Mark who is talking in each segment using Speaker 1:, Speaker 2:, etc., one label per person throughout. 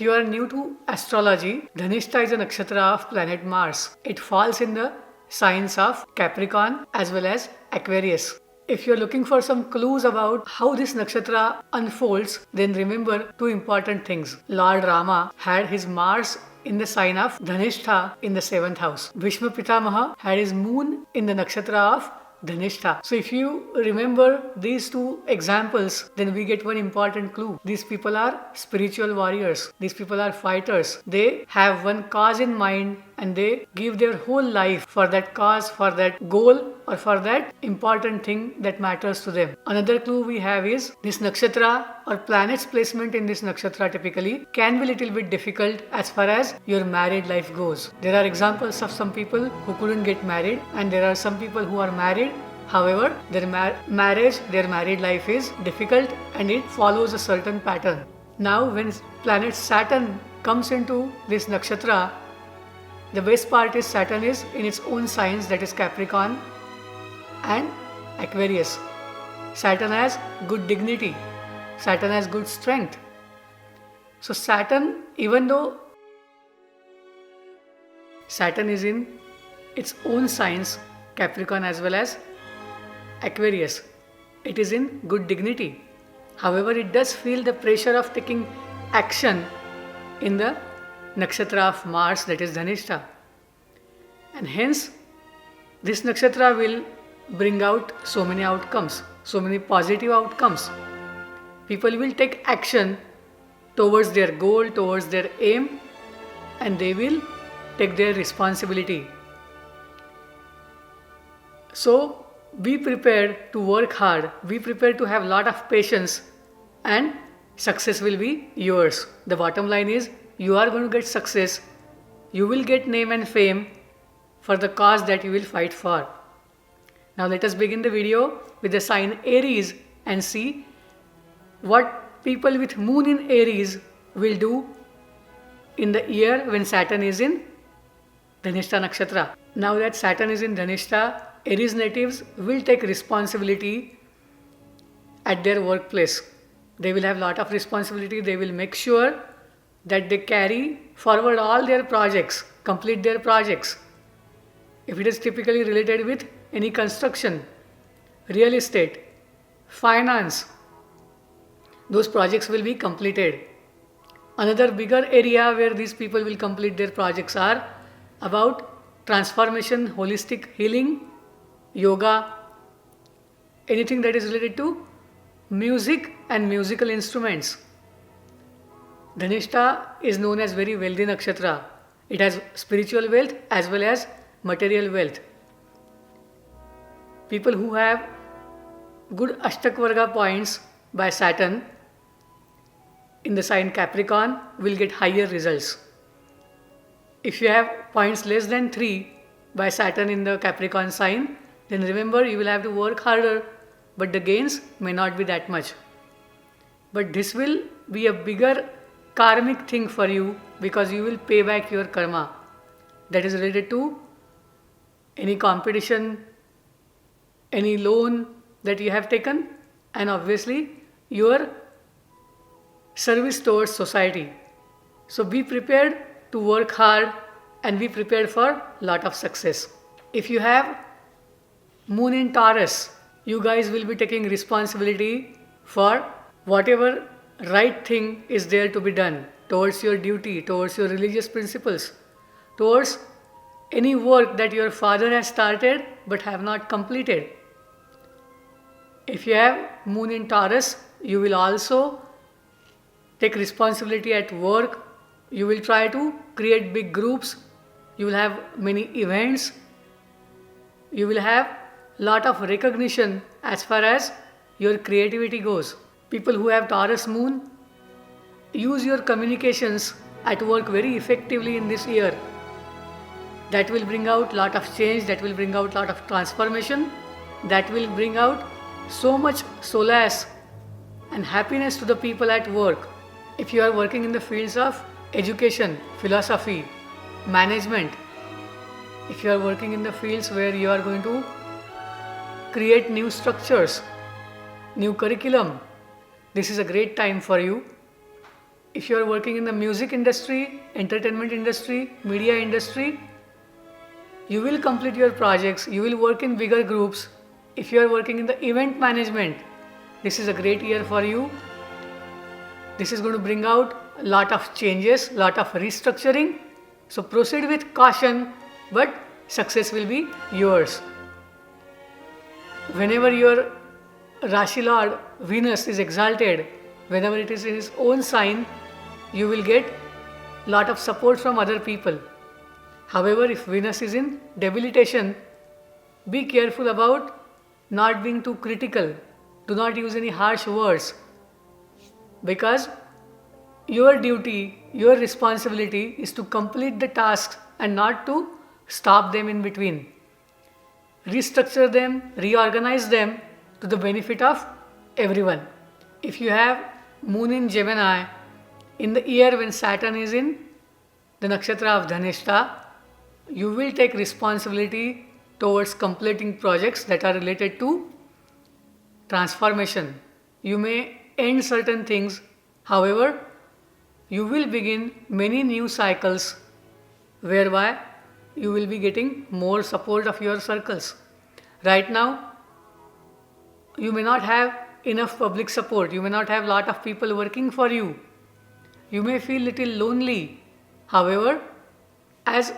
Speaker 1: you are new to astrology, Dhanishtha is a nakshatra of planet Mars. It falls in the signs of Capricorn as well as Aquarius. If you are looking for some clues about how this nakshatra unfolds, then remember two important things. Lord Rama had his Mars in the sign of Dhanishtha in the 7th house. Bhishma Pitamaha had his moon in the nakshatra of Dhanishtha. So if you remember these two examples, then we get one important clue. These people are spiritual warriors. These people are fighters. They have one cause in mind and they give their whole life for that cause, for that goal, or for that important thing that matters to them. Another clue we have is this nakshatra or planet's placement in this nakshatra typically can be little bit difficult as far as your married life goes. There are examples of some people who couldn't get married, and there are some people who are married. However, their married life is difficult and it follows a certain pattern. Now, when planet Saturn comes into this nakshatra, the best part is Saturn is in its own signs, that is Capricorn and Aquarius. Saturn has good dignity. Saturn has good strength. So Saturn, even though Saturn is in its own signs, Capricorn as well as Aquarius, it is in good dignity. However, it does feel the pressure of taking action in the nakshatra of Mars, that is Dhanishtha. And hence, this nakshatra will bring out so many outcomes, so many positive outcomes. People will take action towards their goal, towards their aim, and they will take their responsibility. So, be prepared to work hard, be prepared to have a lot of patience, and success will be yours. The bottom line is, you are going to get success, you will get name and fame for the cause that you will fight for. Now let us begin the video with the sign Aries and see what people with moon in Aries will do in the year when Saturn is in Dhanishtha nakshatra. Now that Saturn is in Dhanishtha, Aries natives will take responsibility at their workplace. They will have a lot of responsibility. They will make sure that they carry forward all their projects, complete their projects. If it is typically related with any construction, real estate, finance, those projects will be completed. Another bigger area where these people will complete their projects are about transformation, holistic healing, yoga, anything that is related to music and musical instruments. Dhanishtha is known as very wealthy nakshatra. It has spiritual wealth as well as material wealth. People who have good Ashtakvarga points by Saturn in the sign Capricorn will get higher results. If you have points less than 3 by Saturn in the Capricorn sign, then remember you will have to work harder, but the gains may not be that much. But this will be a bigger karmic thing for you because you will pay back your karma that is related to any competition, any loan that you have taken, and obviously your service towards society. So be prepared to work hard and be prepared for lot of success. If you have moon in Taurus, you guys will be taking responsibility for whatever right thing is there to be done towards your duty, towards your religious principles, towards any work that your father has started but have not completed. If you have moon in Taurus, you will also take responsibility at work. You will try to create big groups. You will have many events. You will have lot of recognition as far as your creativity goes. People who have Taurus moon, use your communications at work very effectively in this year. That will bring out lot of change, that will bring out lot of transformation, that will bring out so much solace and happiness to the people at work. If you are working in the fields of education, philosophy, management, if you are working in the fields where you are going to create new structures, new curriculum, this is a great time for you. If you are working in the music industry, entertainment industry, media industry, you will complete your projects, you will work in bigger groups. If you are working in the event management, this is a great year for you. This is going to bring out a lot of changes, lot of restructuring. So proceed with caution, but success will be yours. Whenever your Rashi Lord Venus is exalted, whenever it is in his own sign, you will get lot of support from other people. However, if Venus is in debilitation, be careful about not being too critical. Do not use any harsh words, because your duty, your responsibility is to complete the tasks and not to stop them in between. Restructure them, reorganize them to the benefit of everyone. If you have Moon in Gemini, in the year when Saturn is in the Nakshatra of Dhanishtha, you will take responsibility towards completing projects that are related to transformation. You may end certain things, however, you will begin many new cycles whereby you will be getting more support of your circles. Right now, you may not have enough public support, you may not have lot of people working for you. You may feel little lonely. However, as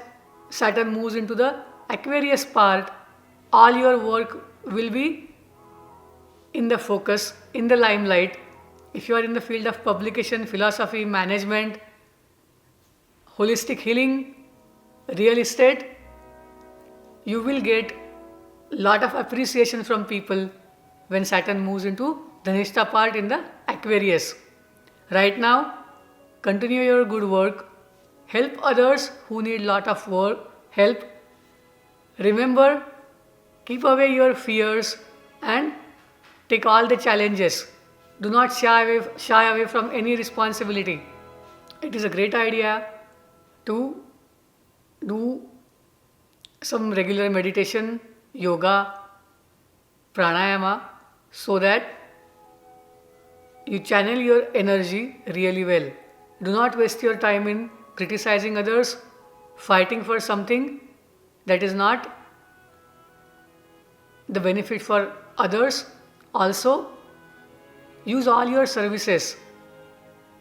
Speaker 1: Saturn moves into the Aquarius part, all your work will be in the focus, in the limelight. If you are in the field of publication, philosophy, management, holistic healing, real estate, you will get lot of appreciation from people when Saturn moves into Dhanishtha part in the Aquarius. Right now, continue your good work, help others who need lot of help. Remember, keep away your fears and take all the challenges. Do not shy away from any responsibility. It is a great idea to do some regular meditation, yoga, pranayama, so that you channel your energy really well. Do not waste your time in criticizing others, fighting for something that is not the benefit for others. Also, use all your services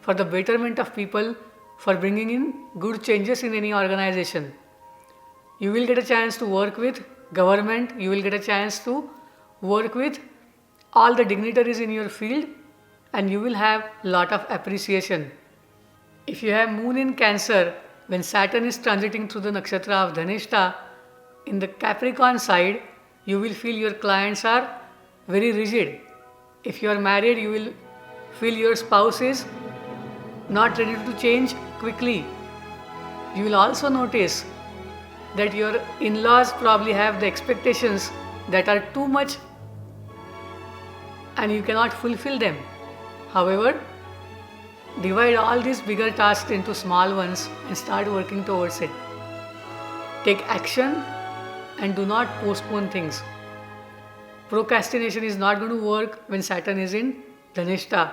Speaker 1: for the betterment of people, for bringing in good changes in any organization. You will get a chance to work with government, you will get a chance to work with all the dignitaries in your field, and you will have lot of appreciation. If you have Moon in Cancer, when Saturn is transiting through the Nakshatra of Dhanishtha, in the Capricorn side, you will feel your clients are very rigid. If you are married, you will feel your spouse is not ready to change quickly. You will also notice that your in-laws probably have the expectations that are too much and you cannot fulfill them. However, divide all these bigger tasks into small ones and start working towards it. Take action and do not postpone things. Procrastination is not going to work when Saturn is in Dhanishtha.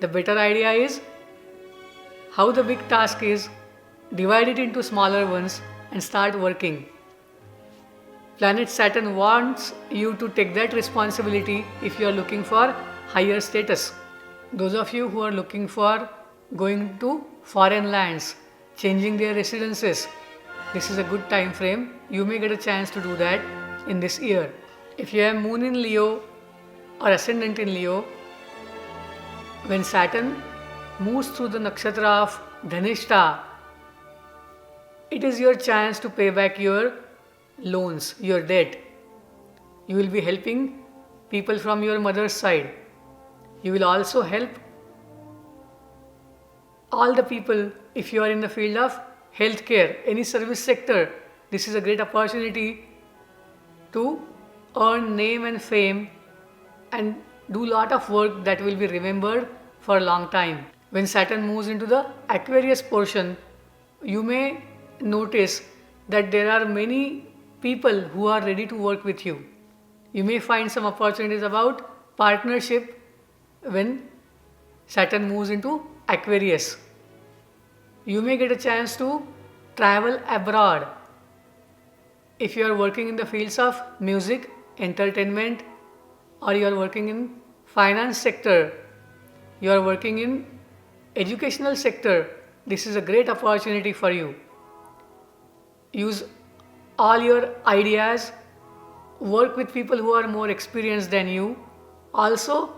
Speaker 1: The better idea is how the big task is, divide it into smaller ones and start working. Planet Saturn wants you to take that responsibility if you are looking for higher status. Those of you who are looking for going to foreign lands, changing their residences, this is a good time frame. You may get a chance to do that in this year. If you have Moon in Leo or Ascendant in Leo, when Saturn moves through the Nakshatra of Dhanishtha, it is your chance to pay back your loans, your debt. You will be helping people from your mother's side. You will also help all the people if you are in the field of healthcare, any service sector. This is a great opportunity to earn name and fame and do lot of work that will be remembered for a long time. When Saturn moves into the Aquarius portion, you may notice that there are many people who are ready to work with you. You may find some opportunities about partnership when Saturn moves into Aquarius. You may get a chance to travel abroad. If you are working in the fields of music, entertainment, or you are working in finance sector, you are working in educational sector, this is a great opportunity for you. Use all your ideas, work with people who are more experienced than you. Also,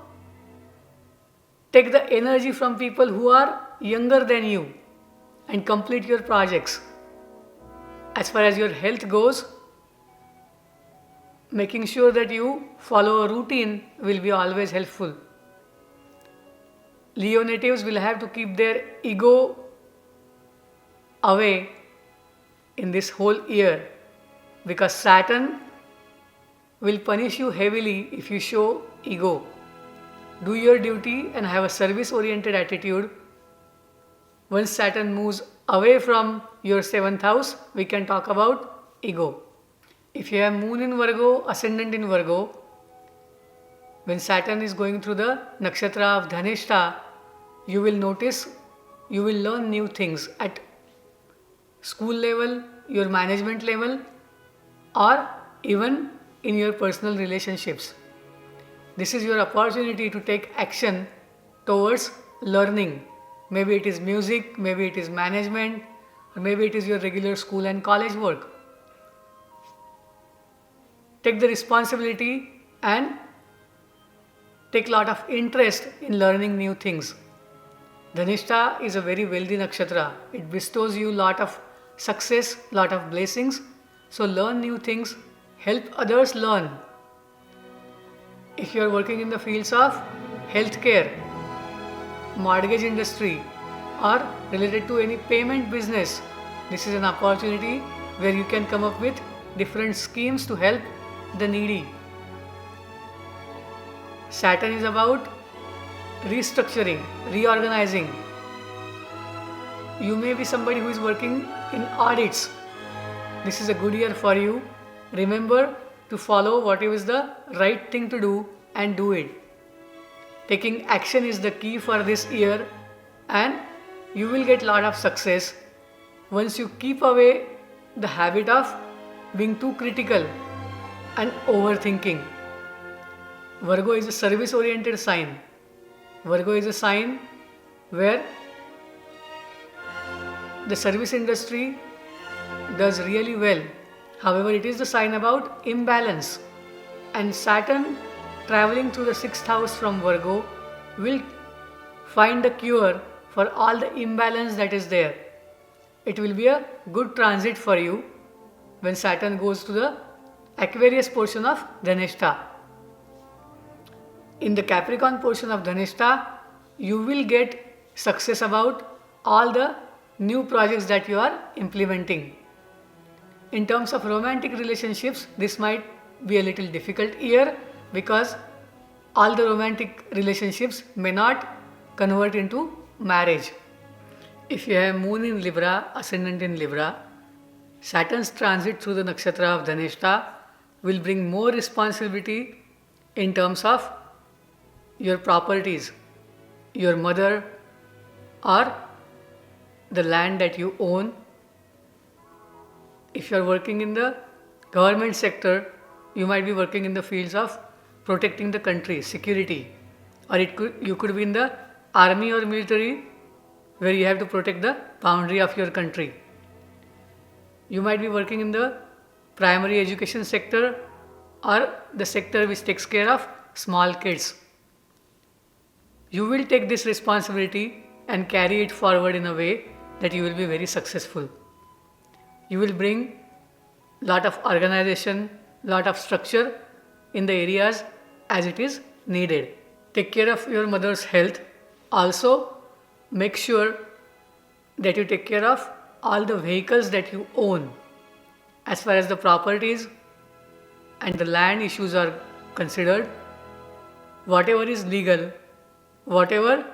Speaker 1: take the energy from people who are younger than you and complete your projects. As far as your health goes, making sure that you follow a routine will be always helpful. Leo natives will have to keep their ego away in this whole year, because Saturn will punish you heavily if you show ego. Do your duty and have a service oriented attitude. Once Saturn moves away from your 7th house, we can talk about ego. If you have Moon in Virgo, Ascendant in Virgo, when Saturn is going through the Nakshatra of Dhanishtha, you will notice, you will learn new things at school level, your management level, or even in your personal relationships. This is your opportunity to take action towards learning. Maybe it is music, maybe it is management, or maybe it is your regular school and college work. Take the responsibility and take a lot of interest in learning new things. Dhanishtha is a very wealthy nakshatra. It bestows you a lot of success, lot of blessings. So learn new things, help others learn. If you are working in the fields of healthcare, mortgage industry, or related to any payment business, this is an opportunity where you can come up with different schemes to help the needy. Saturn is about restructuring, reorganizing. You may be somebody who is working in audits. This is a good year for you. Remember to follow what is the right thing to do and do it. Taking action is the key for this year, and you will get a lot of success once you keep away the habit of being too critical and overthinking. Virgo is a service oriented sign. Virgo is a sign where the service industry does really well. However, it is the sign about imbalance. And Saturn traveling through the 6th house from Virgo will find a cure for all the imbalance that is there. It will be a good transit for you when Saturn goes to the Aquarius portion of Dhanishtha. In the Capricorn portion of Dhanishtha, you will get success about all the new projects that you are implementing. In terms of romantic relationships, this might be a little difficult year because all the romantic relationships may not convert into marriage. If you have Moon in Libra, Ascendant in Libra, Saturn's transit through the Nakshatra of Dhanishtha will bring more responsibility in terms of your properties, your mother, or the land that you own. If you are working in the government sector, you might be working in the fields of protecting the country, security, or you could be in the army or military where you have to protect the boundary of your country. You might be working in the primary education sector or the sector which takes care of small kids. You will take this responsibility and carry it forward in a way that you will be very successful. You will bring lot of organization, lot of structure in the areas as it is needed. Take care of your mother's health. Also, make sure that you take care of all the vehicles that you own. As far as the properties and the land issues are considered, whatever is legal, whatever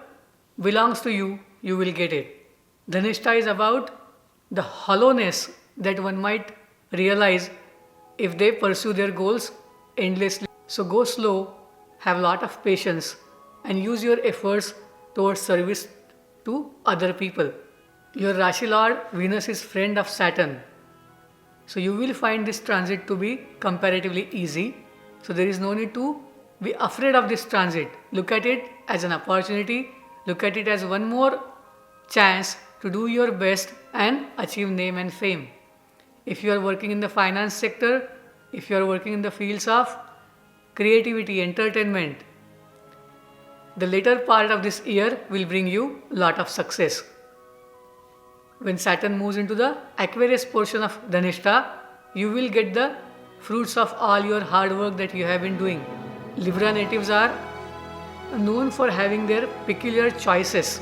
Speaker 1: belongs to you, you will get it. Dhanishtha is about the hollowness that one might realize if they pursue their goals endlessly. So go slow, have a lot of patience, and use your efforts towards service to other people. Your Rashi Lord Venus is friend of Saturn. So you will find this transit to be comparatively easy. So there is no need to be afraid of this transit. Look at it as an opportunity. Look at it as one more chance to do your best and achieve name and fame. If you are working in the finance sector, if you are working in the fields of creativity, entertainment, the later part of this year will bring you a lot of success. When Saturn moves into the Aquarius portion of Dhanishtha, you will get the fruits of all your hard work that you have been doing. Libra natives are known for having their peculiar choices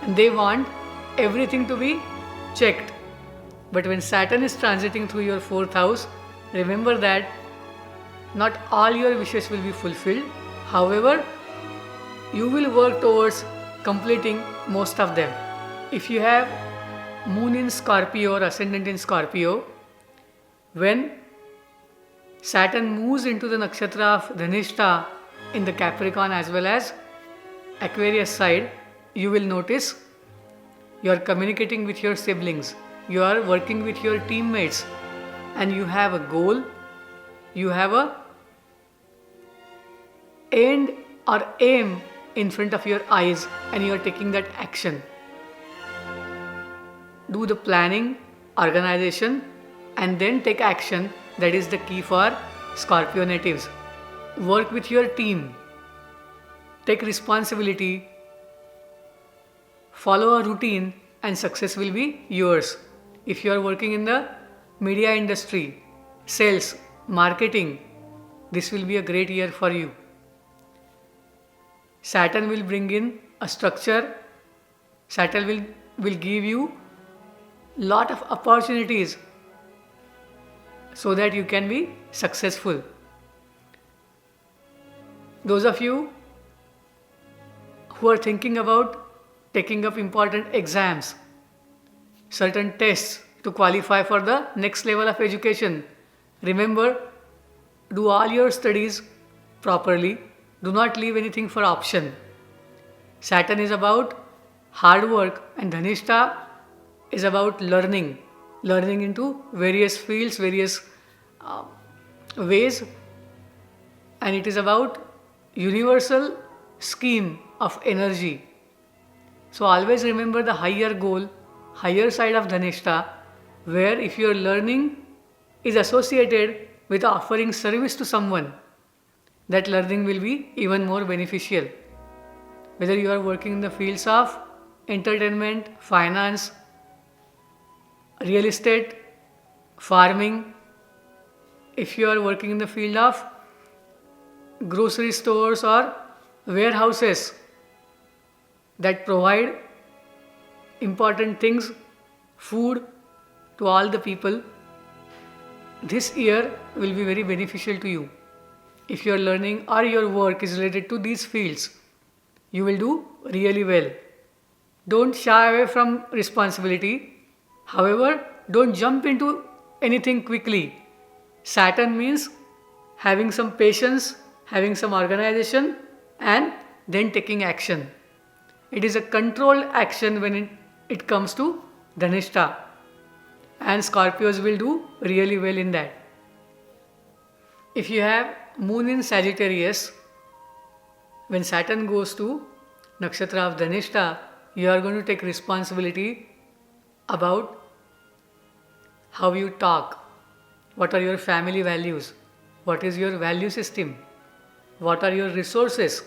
Speaker 1: and they want everything to be checked. But when Saturn is transiting through your 4th house, remember that not all your wishes will be fulfilled. However, you will work towards completing most of them. If you have Moon in Scorpio or Ascendant in Scorpio, when Saturn moves into the Nakshatra of Dhanishtha in the Capricorn as well as Aquarius side, you will notice you are communicating with your siblings, you are working with your teammates, and you have a goal, you have a end or aim in front of your eyes, and you are taking that action. Do the planning, organization, and then take action. That is the key for Scorpio natives. Work with your team. Take responsibility. Follow a routine and success will be yours. If you are working in the media industry, sales, marketing, this will be a great year for you. Saturn will bring in a structure. Saturn will give you lot of opportunities so that you can be successful. Those of you who are thinking about taking up important exams, certain tests to qualify for the next level of education, remember, do all your studies properly. Do not leave anything for option. Saturn is about hard work and Dhanishtha is about learning into various fields, various ways, and it is about universal scheme of energy. So always remember the higher goal, higher side of Dhanishtha, where if your learning is associated with offering service to someone, that learning will be even more beneficial. Whether you are working in the fields of entertainment, finance, real estate, farming, if you are working in the field of grocery stores or warehouses that provide important things, food to all the people, this year will be very beneficial to you. If your learning or your work is related to these fields, you will do really well. Don't shy away from responsibility. However, don't jump into anything quickly. Saturn means having some patience, having some organization, and then taking action. It is a controlled action when it comes to Dhanishtha, and Scorpios will do really well in that. If you have Moon in Sagittarius, when Saturn goes to Nakshatra of Dhanishtha, you are going to take responsibility about how you talk, what are your family values, what is your value system, what are your resources.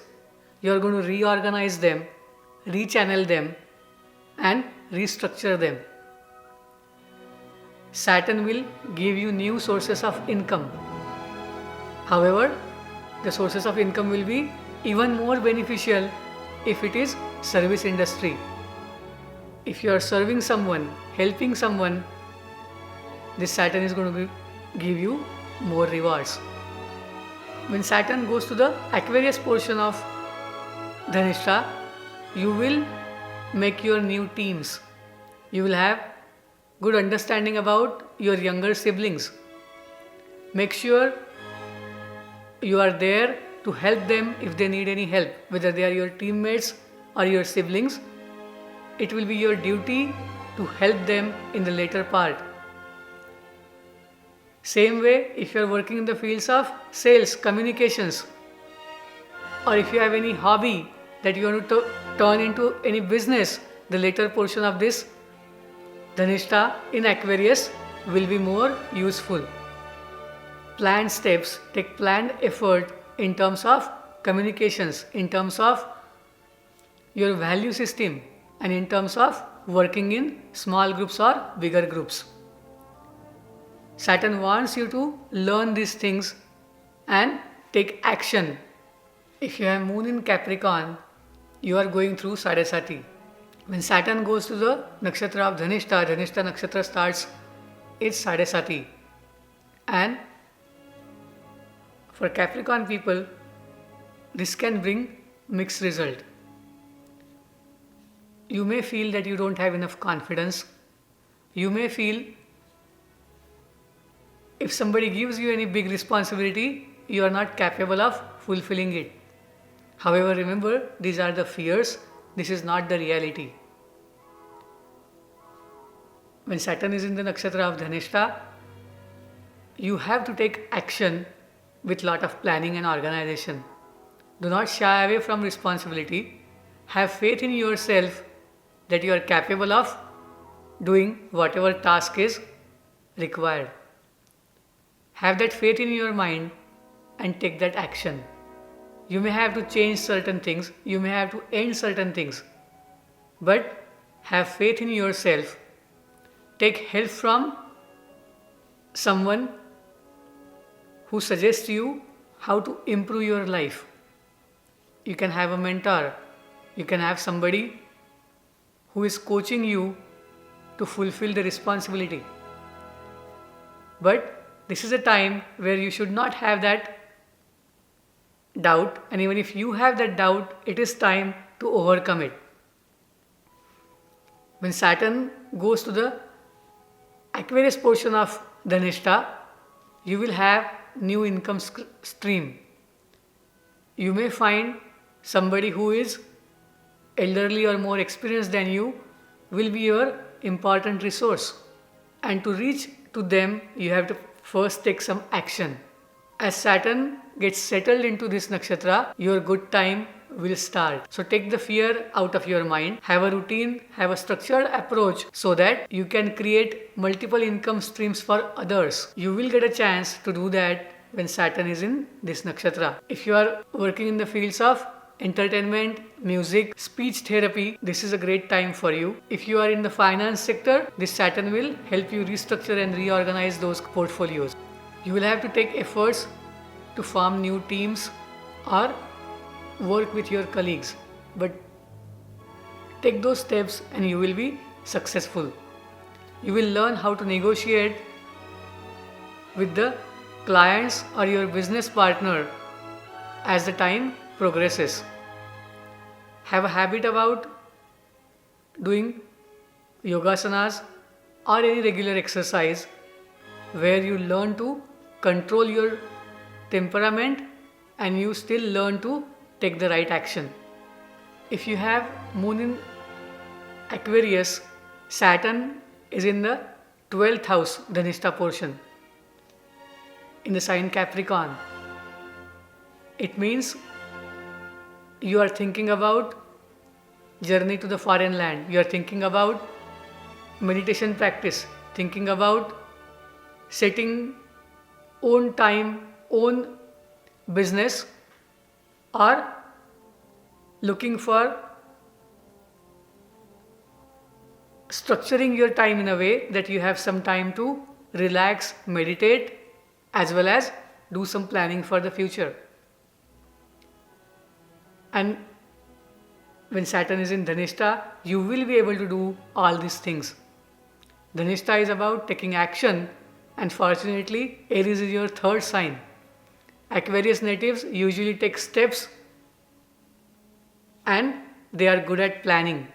Speaker 1: You are going to reorganize them, rechannel them, and restructure them. Saturn will give you new sources of income. However, the sources of income will be even more beneficial if it is service industry. If you are serving someone, helping someone, this Saturn is going to give you more rewards. When Saturn goes to the Aquarius portion of Dhanishtha, you will make your new teams. You will have good understanding about your younger siblings. Make sure you are there to help them if they need any help, whether they are your teammates or your siblings. it will be your duty to help them in the later part. Same way, if you are working in the fields of sales, communications, or if you have any hobby that you want to turn into any business, the later portion of this Dhanishtha in Aquarius will be more useful. Planned steps, take planned effort in terms of communications, in terms of your value system, and in terms of working in small groups or bigger groups. Saturn wants you to learn these things and take action. If you have Moon in Capricorn, you are going through Sadesati. When Saturn goes to the Nakshatra of Dhanishtha, Dhanishtha Nakshatra starts its Sadesati. And for Capricorn people, this can bring mixed result. You may feel that you don't have enough confidence. You may feel if somebody gives you any big responsibility, you are not capable of fulfilling it. However, remember, these are the fears. This is not the reality. When Saturn is in the Nakshatra of Dhanishtha, you have to take action with lot of planning and organization. Do not shy away from responsibility. Have faith in yourself that you are capable of doing whatever task is required. Have that faith in your mind and take that action. You may have to change certain things, you may have to end certain things, but have faith in yourself. Take help from someone who suggests you how to improve your life. You can have a mentor, you can have somebody who is coaching you to fulfill the responsibility. But this is a time where you should not have that doubt, and even if you have that doubt, it is time to overcome it. When Saturn goes to the Aquarius portion of Dhanishtha, you will have new income stream. You may find somebody who is elderly or more experienced than you will be your important resource, and to reach to them you have to first take some action. As Saturn gets settled into this nakshatra, your good time will start. So take the fear out of your mind, have a routine, have a structured approach so that you can create multiple income streams for others. You will get a chance to do that when Saturn is in this nakshatra. If you are working in the fields of entertainment, music, speech therapy, this is a great time for you. If you are in the finance sector, this Saturn will help you restructure and reorganize those portfolios. You will have to take efforts to form new teams or work with your colleagues, but take those steps and you will be successful. You will learn how to negotiate with the clients or your business partner as the time progresses. Have a habit about doing yogasanas or any regular exercise where you learn to control your temperament and you still learn to take the right action. If you have Moon in Aquarius, Saturn is in the 12th house, Dhanishtha portion, in the sign Capricorn. It means you are thinking about journey to the foreign land, you are thinking about meditation practice, thinking about setting own time, own business, or looking for structuring your time in a way that you have some time to relax, meditate, as well as do some planning for the future. And when Saturn is in Dhanishtha, you will be able to do all these things. Dhanishtha is about taking action, and fortunately, Aries is your third sign. Aquarius natives usually take steps and they are good at planning.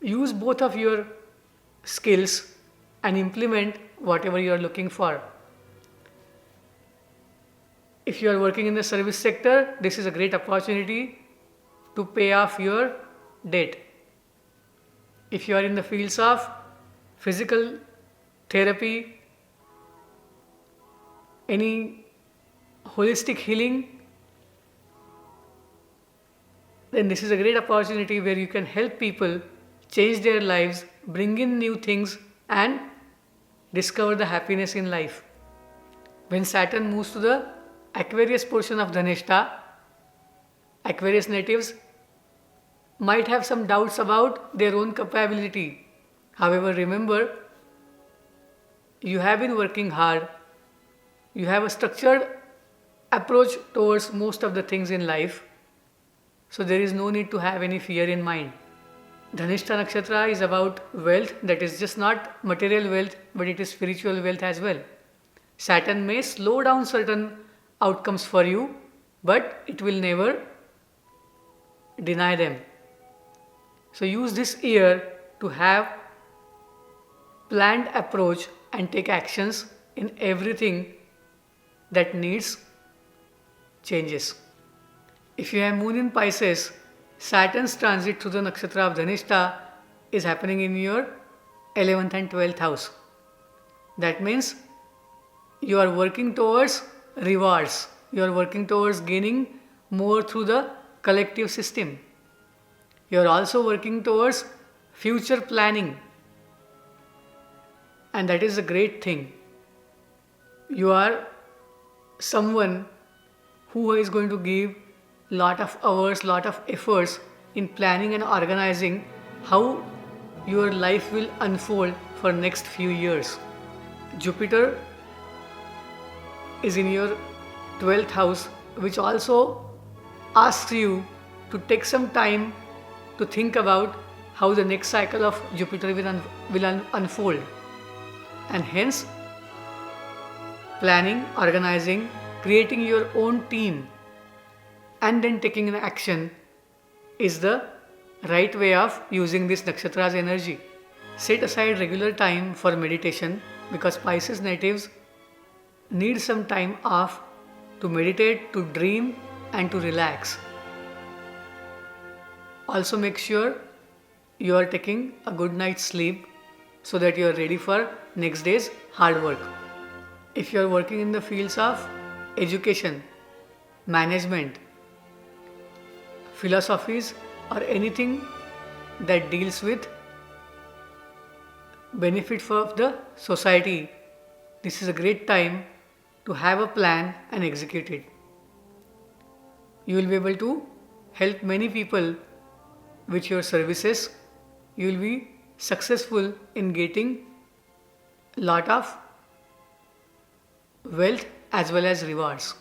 Speaker 1: Use both of your skills and implement whatever you are looking for. If you are working in the service sector, this is a great opportunity to pay off your debt. If you are in the fields of physical therapy, any holistic healing, then this is a great opportunity where you can help people change their lives, bring in new things, and discover the happiness in life. When Saturn moves to the Aquarius portion of Dhanishtha, Aquarius natives might have some doubts about their own capability. However, remember, you have been working hard, you have a structured approach towards most of the things in life, so there is no need to have any fear in mind. Dhanishtha Nakshatra is about wealth, that is just not material wealth, but it is spiritual wealth as well. Saturn may slow down certain outcomes for you, but it will never deny them. So use this year to have planned approach and take actions in everything that needs changes. If you have moon in Pisces, Saturn's transit through the nakshatra of Dhanishtha is happening in your 11th and 12th house. That means you are working towards rewards. You are working towards gaining more through the collective system. You are also working towards future planning. And that is a great thing. You are someone who is going to give lot of hours, lot of efforts in planning and organizing how your life will unfold for next few years. Jupiter is in your 12th house, which also asks you to take some time to think about how the next cycle of Jupiter will unfold. And hence, planning, organizing, creating your own team and then taking an action is the right way of using this nakshatra's energy. Set aside regular time for meditation because Pisces natives need some time off to meditate, to dream and to relax. Also make sure you are taking a good night's sleep so that you are ready for next day's hard work. If you are working in the fields of education, management, philosophies or anything that deals with benefit for the society, this is a great time to have a plan and execute it. You will be able to help many people with your services. You will be successful in getting lot of wealth as well as rewards.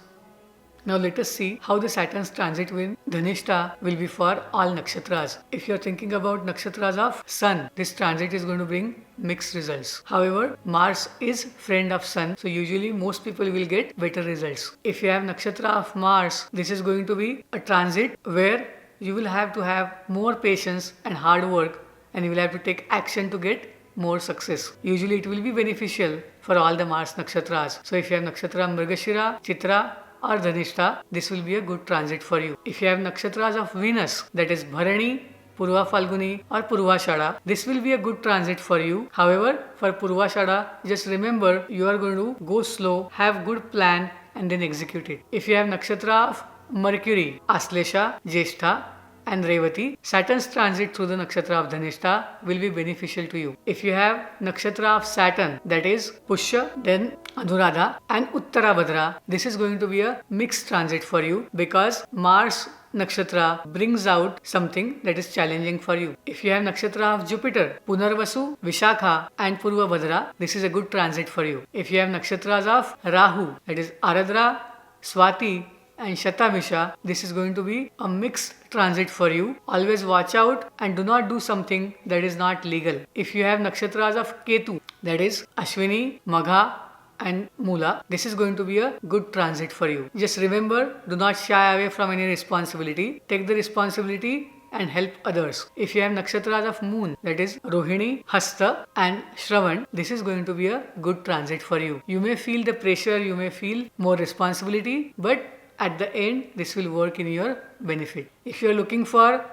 Speaker 1: Now let us see how the Saturn's transit with Dhanishtha will be for all nakshatras. If you are thinking about nakshatras of Sun, this transit is going to bring mixed results. However, Mars is friend of Sun, so usually most people will get better results. If you have nakshatra of Mars, this is going to be a transit where you will have to have more patience and hard work, and you will have to take action to get more success. Usually it will be beneficial for all the Mars nakshatras. So if you have nakshatra Mrigashira, Chitra or Dhanishtha, this will be a good transit for you. If you have nakshatras of Venus, that is Bharani, Purva Falguni or Purvashada, this will be a good transit for you. However, for Purvashada, just remember you are going to go slow, have good plan and then execute it. If you have nakshatra of Mercury, Aslesha, Jyeshtha and Revati, Saturn's transit through the nakshatra of Dhanishtha will be beneficial to you. If you have nakshatra of Saturn, that is Pushya, then Anuradha and Uttarabhadra, this is going to be a mixed transit for you because Mars nakshatra brings out something that is challenging for you. If you have nakshatra of Jupiter, Punarvasu, Vishakha and Purvabhadra, this is a good transit for you. If you have nakshatras of Rahu, that is Aradra, Swati and Shatamisha, this is going to be a mixed transit for you. Always watch out and do not do something that is not legal. If you have nakshatras of Ketu, that is Ashwini, Magha and Mula, this is going to be a good transit for you. Just remember, do not shy away from any responsibility. Take the responsibility and help others. If you have nakshatras of Moon, that is Rohini, Hasta and Shravan, this is going to be a good transit for you. You may feel the pressure, you may feel more responsibility, but at the end, this will work in your benefit. If you are looking for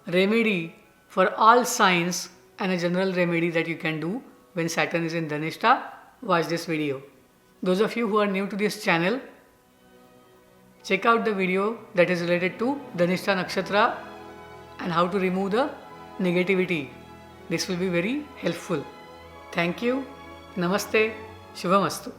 Speaker 1: remedy for all signs and a general remedy that you can do when Saturn is in Dhanishtha, watch this video. Those of you who are new to this channel, check out the video that is related to Dhanishtha Nakshatra and how to remove the negativity. This will be very helpful. Thank you. Namaste. Shubhamastu.